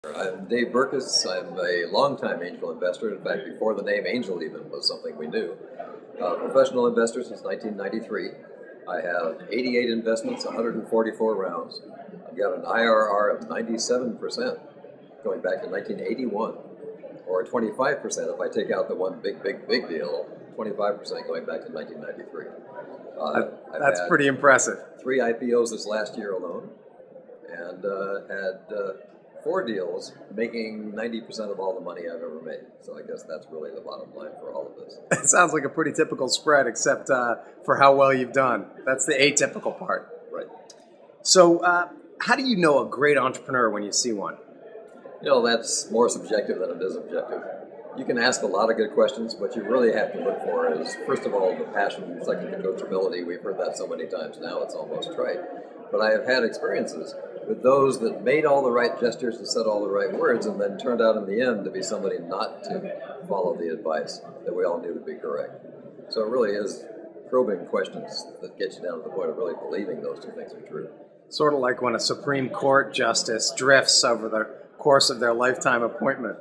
I'm Dave Berkus. I'm a longtime angel investor. In fact, before the name angel even was something we knew. Professional investor since 1993. I have 88 investments, 144 rounds. I've got an IRR of 97% going back to 1981, or 25% if I take out the one big deal, 25% going back to 1993. That's pretty impressive. 3 IPOs this last year alone, and had 4 deals making 90% of all the money I've ever made. So I guess that's really the bottom line for all of this. It sounds like a pretty typical spread, except for how well you've done. That's the atypical part. Right. So how do you know a great entrepreneur when you see one? You know, that's more subjective than it is objective. You can ask a lot of good questions. What you really have to look for is, first of all, the passion, second, the coachability. We've heard that so many times now, it's almost trite. But I have had experiences with those that made all the right gestures and said all the right words and then turned out in the end to be somebody not to follow the advice that we all knew to be correct. So it really is probing questions that get you down to the point of really believing those two things are true. Sort of like when a Supreme Court justice drifts over the course of their lifetime appointment.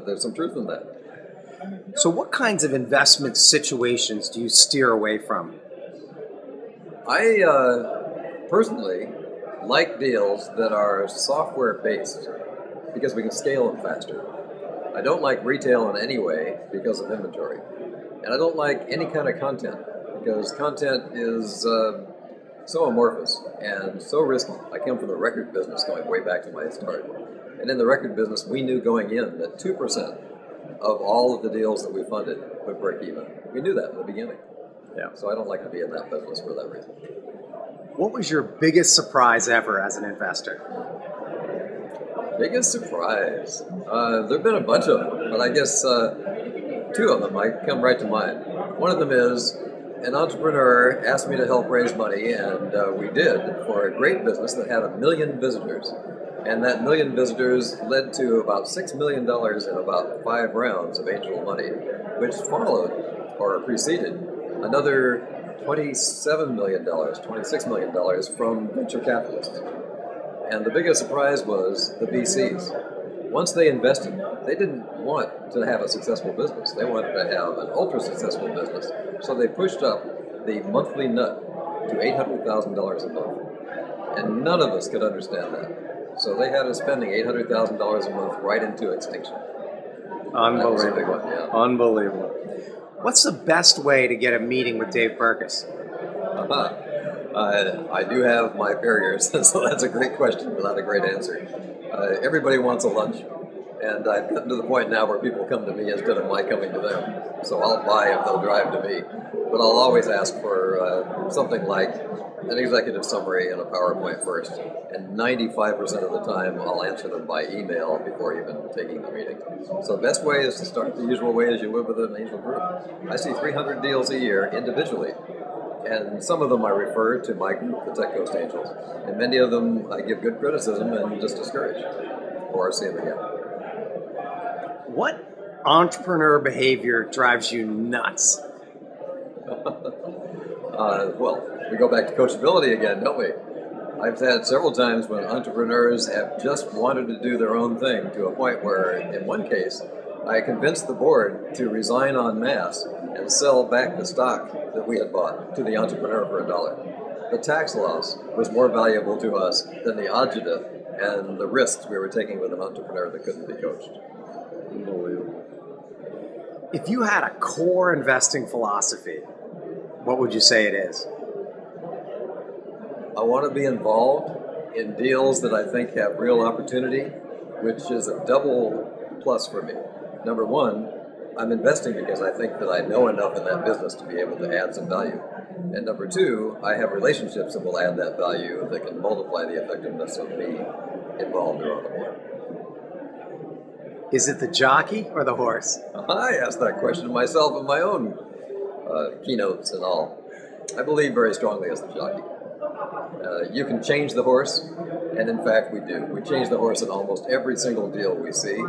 There's some truth in that. So what kinds of investment situations do you steer away from? I personally like deals that are software-based because we can scale them faster. I don't like retail in any way because of inventory. And I don't like any kind of content because content is so amorphous and so risky. I come from the record business going way back to my start. And in the record business, we knew going in that 2% of all of the deals that we funded would break even. We knew that in the beginning. Yeah. So I don't like to be in that business for that reason. What was your biggest surprise ever as an investor? Biggest surprise? There have been a bunch of them, but I guess 2 of them might come right to mind. One of them is an entrepreneur asked me to help raise money, and we did, for a great business that had 1 million visitors. And that 1 million visitors led to about $6 million in about 5 rounds of angel money, which followed or preceded another $27 million, $26 million from venture capitalists. And the biggest surprise was the VCs. Once they invested, they didn't want to have a successful business. They wanted to have an ultra-successful business. So they pushed up the monthly nut to $800,000 a month. And none of us could understand that. So they had us spending $800,000 a month right into extinction. Unbelievable. That was a big one, yeah. Unbelievable. What's the best way to get a meeting with Dave Berkus? I do have my barriers, so that's a great question without a great answer. Everybody wants a lunch, and I've gotten to the point now where people come to me instead of my coming to them. So I'll buy if they'll drive to me. But I'll always ask for something like an executive summary and a PowerPoint first. And 95% of the time, I'll answer them by email before even taking the meeting. So the best way is to start the usual way as you would with an angel group. I see 300 deals a year individually. And some of them I refer to my group, the Tech Coast Angels. And many of them I give good criticism and just discourage. Or see them again. What entrepreneur behavior drives you nuts? Well, we go back to coachability again, don't we? I've had several times when entrepreneurs have just wanted to do their own thing to a point where, in one case, I convinced the board to resign en masse and sell back the stock that we had bought to the entrepreneur for $1. The tax loss was more valuable to us than the agita and the risks we were taking with an entrepreneur that couldn't be coached. Unbelievable. If you had a core investing philosophy, what would you say it is? I want to be involved in deals that I think have real opportunity, which is a double plus for me. Number one, I'm investing because I think that I know enough in that business to be able to add some value. And number two, I have relationships that will add that value that can multiply the effectiveness of me involved or on the board. Is it the jockey or the horse? I asked that question myself in my own keynotes and all. I believe very strongly as the jockey. You can change the horse, and in fact we do. We change the horse in almost every single deal we see,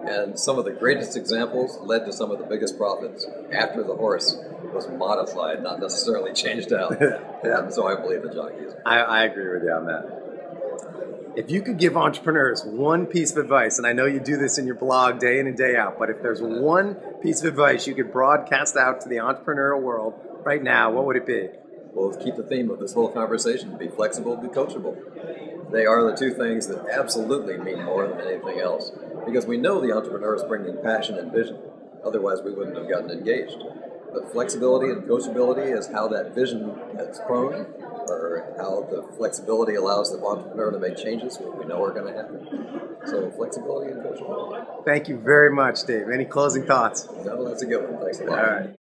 and some of the greatest examples led to some of the biggest profits after the horse was modified, not necessarily changed out. Yeah. And so I believe the jockey is. I agree with you on that. If you could give entrepreneurs one piece of advice, and I know you do this in your blog day in and day out, but if there's one piece of advice you could broadcast out to the entrepreneurial world right now, what would it be? Well, let's keep the theme of this whole conversation: be flexible, be coachable. They are the two things that absolutely mean more than anything else, because we know the entrepreneur is bringing passion and vision. Otherwise, we wouldn't have gotten engaged. But flexibility and coachability is how that vision gets grown, or how the flexibility allows the entrepreneur to make changes when we know are going to happen. So flexibility and coachability. Thank you very much, Dave. Any closing thoughts? No, that's a good one. Thanks a lot. All right.